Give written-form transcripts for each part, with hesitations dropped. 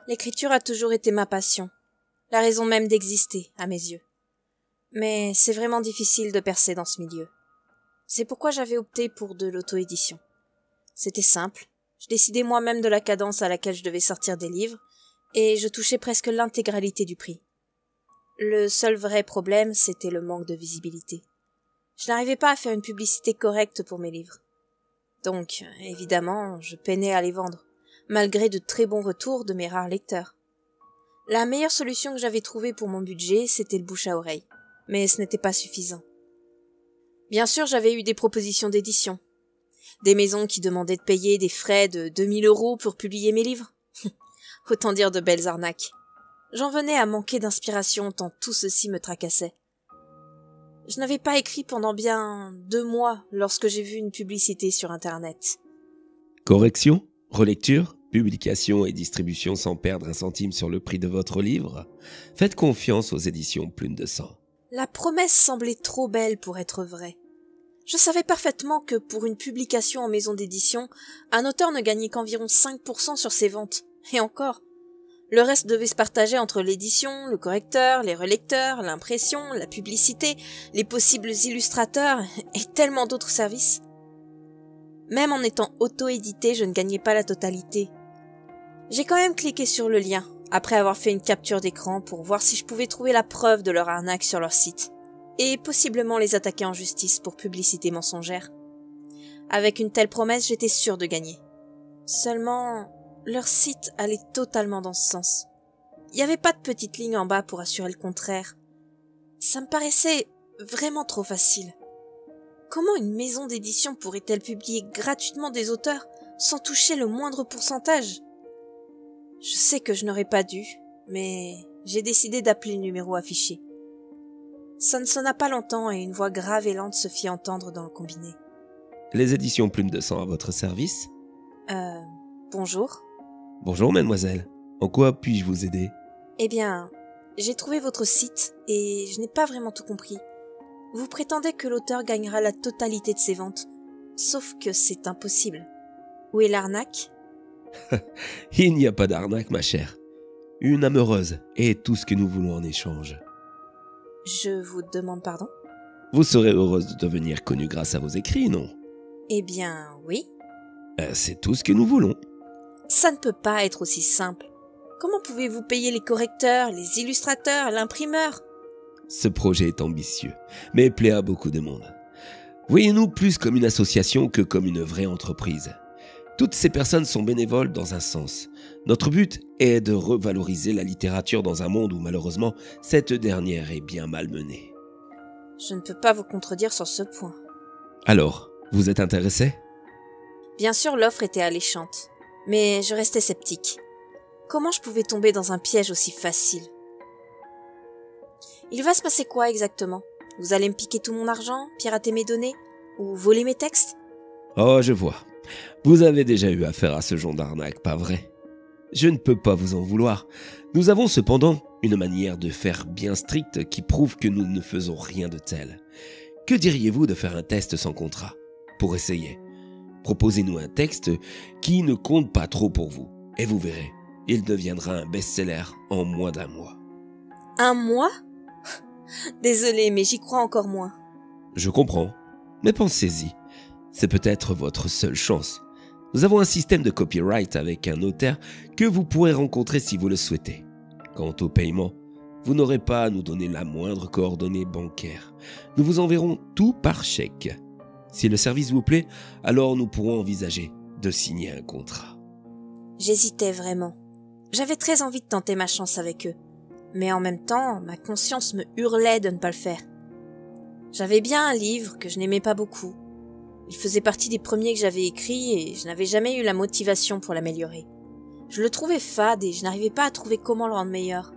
L'écriture a toujours été ma passion, la raison même d'exister, à mes yeux. Mais c'est vraiment difficile de percer dans ce milieu. C'est pourquoi j'avais opté pour de l'auto-édition. C'était simple, je décidais moi-même de la cadence à laquelle je devais sortir des livres, et je touchais presque l'intégralité du prix. Le seul vrai problème, c'était le manque de visibilité. Je n'arrivais pas à faire une publicité correcte pour mes livres. Donc, évidemment, je peinais à les vendre, malgré de très bons retours de mes rares lecteurs. La meilleure solution que j'avais trouvée pour mon budget, c'était le bouche à oreille, mais ce n'était pas suffisant. Bien sûr, j'avais eu des propositions d'édition. Des maisons qui demandaient de payer des frais de 2000 € pour publier mes livres. Autant dire de belles arnaques. J'en venais à manquer d'inspiration tant tout ceci me tracassait. Je n'avais pas écrit pendant bien 2 mois lorsque j'ai vu une publicité sur Internet. Correction, relecture, publication et distribution sans perdre un centime sur le prix de votre livre. Faites confiance aux éditions Plume de Sang. La promesse semblait trop belle pour être vraie. Je savais parfaitement que pour une publication en maison d'édition, un auteur ne gagnait qu'environ 5% sur ses ventes. Et encore. Le reste devait se partager entre l'édition, le correcteur, les relecteurs, l'impression, la publicité, les possibles illustrateurs et tellement d'autres services. Même en étant auto-édité, je ne gagnais pas la totalité. J'ai quand même cliqué sur le lien, après avoir fait une capture d'écran pour voir si je pouvais trouver la preuve de leur arnaque sur leur site, et possiblement les attaquer en justice pour publicité mensongère. Avec une telle promesse, j'étais sûre de gagner. Seulement, leur site allait totalement dans ce sens. Il n'y avait pas de petite ligne en bas pour assurer le contraire. Ça me paraissait vraiment trop facile. Comment une maison d'édition pourrait-elle publier gratuitement des auteurs sans toucher le moindre pourcentage ? Je sais que je n'aurais pas dû, mais j'ai décidé d'appeler le numéro affiché. Ça ne sonna pas longtemps et une voix grave et lente se fit entendre dans le combiné. Les éditions Plume de Sang à votre service ? Bonjour. Bonjour mademoiselle, en quoi puis-je vous aider ? Eh bien, j'ai trouvé votre site et je n'ai pas vraiment tout compris. Vous prétendez que l'auteur gagnera la totalité de ses ventes, sauf que c'est impossible. Où est l'arnaque ? Il n'y a pas d'arnaque ma chère. Une âme heureuse est tout ce que nous voulons en échange. Je vous demande pardon ? Vous serez heureuse de devenir connue grâce à vos écrits, non ? Eh bien, oui. C'est tout ce que nous voulons. Ça ne peut pas être aussi simple. Comment pouvez-vous payer les correcteurs, les illustrateurs, l'imprimeur ? Ce projet est ambitieux, mais plaît à beaucoup de monde. Voyez-nous plus comme une association que comme une vraie entreprise. Toutes ces personnes sont bénévoles dans un sens. Notre but est de revaloriser la littérature dans un monde où malheureusement cette dernière est bien malmenée. Je ne peux pas vous contredire sur ce point. Alors, vous êtes intéressé ? Bien sûr, l'offre était alléchante, mais je restais sceptique. Comment je pouvais tomber dans un piège aussi facile ? Il va se passer quoi exactement ? Vous allez me piquer tout mon argent, pirater mes données, ou voler mes textes ? Oh, je vois. Vous avez déjà eu affaire à ce genre d'arnaque, pas vrai ? Je ne peux pas vous en vouloir. Nous avons cependant une manière de faire bien stricte qui prouve que nous ne faisons rien de tel. Que diriez-vous de faire un test sans contrat ? Pour essayer. Proposez-nous un texte qui ne compte pas trop pour vous. Et vous verrez, il deviendra un best-seller en moins d'1 mois. 1 mois ? Désolée, mais j'y crois encore moins. Je comprends, mais pensez-y. C'est peut-être votre seule chance. Nous avons un système de copyright avec un notaire que vous pourrez rencontrer si vous le souhaitez. Quant au paiement, vous n'aurez pas à nous donner la moindre coordonnée bancaire. Nous vous enverrons tout par chèque. Si le service vous plaît, alors nous pourrons envisager de signer un contrat. J'hésitais vraiment. J'avais très envie de tenter ma chance avec eux. Mais en même temps, ma conscience me hurlait de ne pas le faire. J'avais bien un livre que je n'aimais pas beaucoup. Il faisait partie des premiers que j'avais écrits et je n'avais jamais eu la motivation pour l'améliorer. Je le trouvais fade et je n'arrivais pas à trouver comment le rendre meilleur.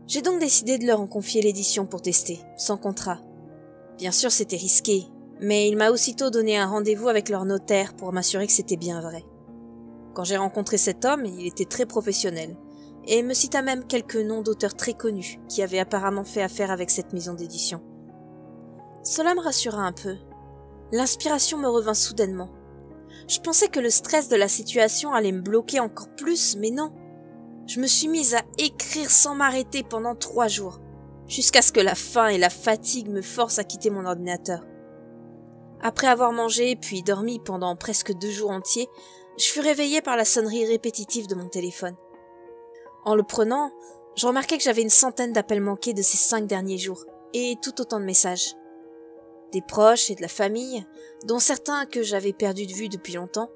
J'ai donc décidé de leur en confier l'édition pour tester, sans contrat. Bien sûr, c'était risqué, mais il m'a aussitôt donné un rendez-vous avec leur notaire pour m'assurer que c'était bien vrai. Quand j'ai rencontré cet homme, il était très professionnel et me cita même quelques noms d'auteurs très connus qui avaient apparemment fait affaire avec cette maison d'édition. Cela me rassura un peu. L'inspiration me revint soudainement. Je pensais que le stress de la situation allait me bloquer encore plus, mais non. Je me suis mise à écrire sans m'arrêter pendant 3 jours, jusqu'à ce que la faim et la fatigue me forcent à quitter mon ordinateur. Après avoir mangé puis dormi pendant presque 2 jours entiers, je fus réveillée par la sonnerie répétitive de mon téléphone. En le prenant, je remarquai que j'avais une centaine d'appels manqués de ces 5 derniers jours, et tout autant de messages. Des proches et de la famille, dont certains que j'avais perdus de vue depuis longtemps,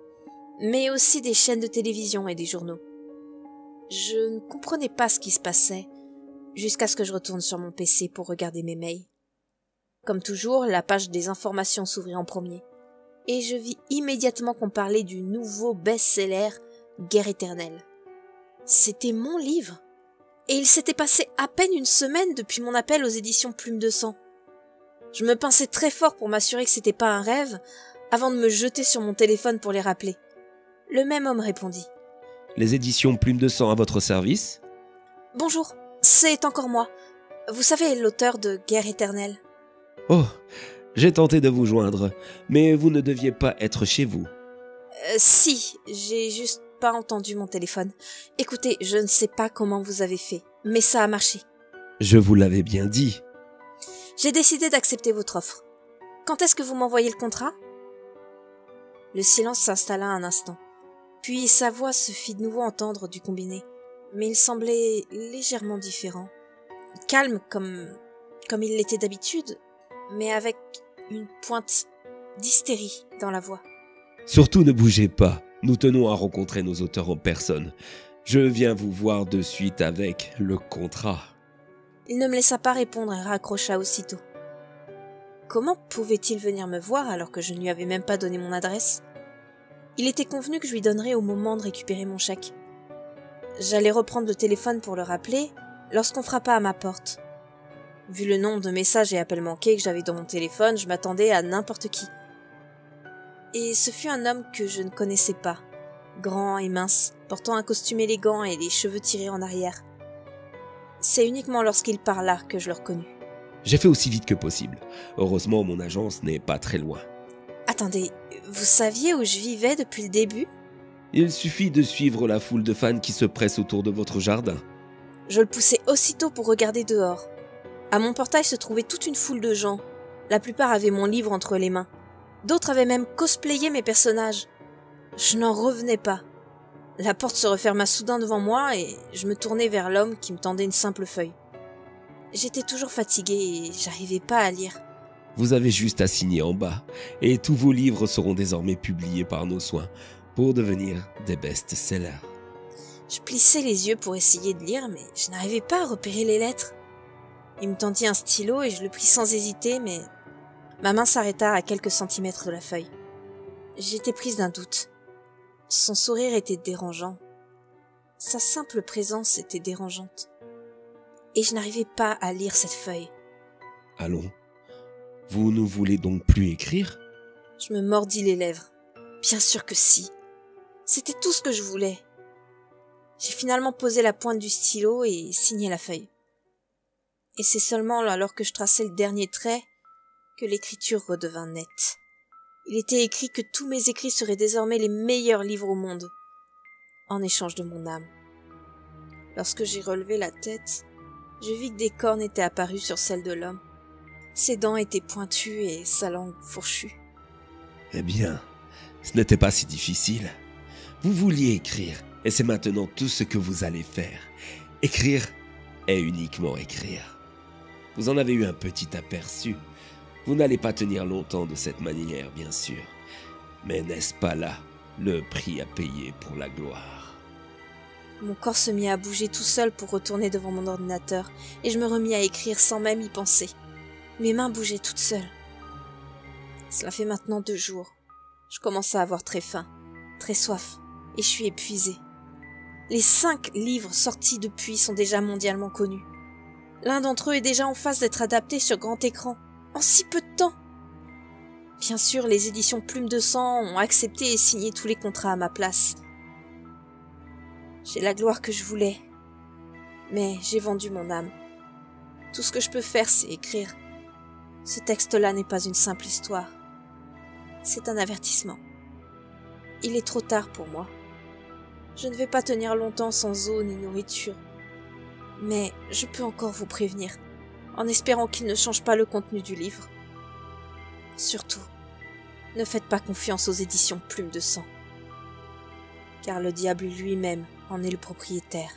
mais aussi des chaînes de télévision et des journaux. Je ne comprenais pas ce qui se passait, jusqu'à ce que je retourne sur mon PC pour regarder mes mails. Comme toujours, la page des informations s'ouvrit en premier, et je vis immédiatement qu'on parlait du nouveau best-seller Guerre éternelle. C'était mon livre, et il s'était passé à peine une semaine depuis mon appel aux éditions Plume de Sang. Je me pinçais très fort pour m'assurer que c'était pas un rêve, avant de me jeter sur mon téléphone pour les rappeler. Le même homme répondit. Les éditions Plume de Sang à votre service? Bonjour, c'est encore moi. Vous savez, l'auteur de Guerre éternelle. Oh, j'ai tenté de vous joindre, mais vous ne deviez pas être chez vous. Si, j'ai juste pas entendu mon téléphone. Écoutez, je ne sais pas comment vous avez fait, mais ça a marché. Je vous l'avais bien dit. J'ai décidé d'accepter votre offre. Quand est-ce que vous m'envoyez le contrat? Le silence s'installa un instant. Puis sa voix se fit de nouveau entendre du combiné. Mais il semblait légèrement différent. Calme comme il l'était d'habitude, mais avec une pointe d'hystérie dans la voix. Surtout ne bougez pas. Nous tenons à rencontrer nos auteurs en personne. Je viens vous voir de suite avec le contrat. Il ne me laissa pas répondre et raccrocha aussitôt. Comment pouvait-il venir me voir alors que je ne lui avais même pas donné mon adresse? Il était convenu que je lui donnerais au moment de récupérer mon chèque. J'allais reprendre le téléphone pour le rappeler lorsqu'on frappa à ma porte. Vu le nombre de messages et appels manqués que j'avais dans mon téléphone, je m'attendais à n'importe qui. Et ce fut un homme que je ne connaissais pas, grand et mince, portant un costume élégant et les cheveux tirés en arrière. C'est uniquement lorsqu'il parla que je le reconnus. J'ai fait aussi vite que possible. Heureusement, mon agence n'est pas très loin. Attendez, vous saviez où je vivais depuis le début? Il suffit de suivre la foule de fans qui se presse autour de votre jardin. Je le poussai aussitôt pour regarder dehors. À mon portail se trouvait toute une foule de gens. La plupart avaient mon livre entre les mains. D'autres avaient même cosplayé mes personnages. Je n'en revenais pas. La porte se referma soudain devant moi et je me tournai vers l'homme qui me tendait une simple feuille. J'étais toujours fatiguée et j'arrivais pas à lire. Vous avez juste à signer en bas, et tous vos livres seront désormais publiés par nos soins pour devenir des best-sellers. Je plissais les yeux pour essayer de lire, mais je n'arrivais pas à repérer les lettres. Il me tendit un stylo et je le pris sans hésiter, mais ma main s'arrêta à quelques centimètres de la feuille. J'étais prise d'un doute. Son sourire était dérangeant. Sa simple présence était dérangeante. Et je n'arrivais pas à lire cette feuille. Allons, vous ne voulez donc plus écrire? Je me mordis les lèvres. Bien sûr que si. C'était tout ce que je voulais. J'ai finalement posé la pointe du stylo et signé la feuille. Et c'est seulement alors que je traçais le dernier trait que l'écriture redevint nette. Il était écrit que tous mes écrits seraient désormais les meilleurs livres au monde, en échange de mon âme. Lorsque j'ai relevé la tête, je vis que des cornes étaient apparues sur celle de l'homme. Ses dents étaient pointues et sa langue fourchue. Eh bien, ce n'était pas si difficile. Vous vouliez écrire, et c'est maintenant tout ce que vous allez faire. Écrire est uniquement écrire. Vous en avez eu un petit aperçu. Vous n'allez pas tenir longtemps de cette manière, bien sûr. Mais n'est-ce pas là le prix à payer pour la gloire? Mon corps se mit à bouger tout seul pour retourner devant mon ordinateur, et je me remis à écrire sans même y penser. Mes mains bougeaient toutes seules. Cela fait maintenant 2 jours. Je commence à avoir très faim, très soif, et je suis épuisée. Les 5 livres sortis depuis sont déjà mondialement connus. L'un d'entre eux est déjà en phase d'être adapté sur grand écran, en si peu de temps. Bien sûr, les éditions Plume de Sang ont accepté et signé tous les contrats à ma place. J'ai la gloire que je voulais, mais j'ai vendu mon âme. Tout ce que je peux faire, c'est écrire. Ce texte-là n'est pas une simple histoire. C'est un avertissement. Il est trop tard pour moi. Je ne vais pas tenir longtemps sans eau ni nourriture. Mais je peux encore vous prévenir, en espérant qu'il ne change pas le contenu du livre. Surtout, ne faites pas confiance aux éditions Plume de Sang, car le diable lui-même en est le propriétaire.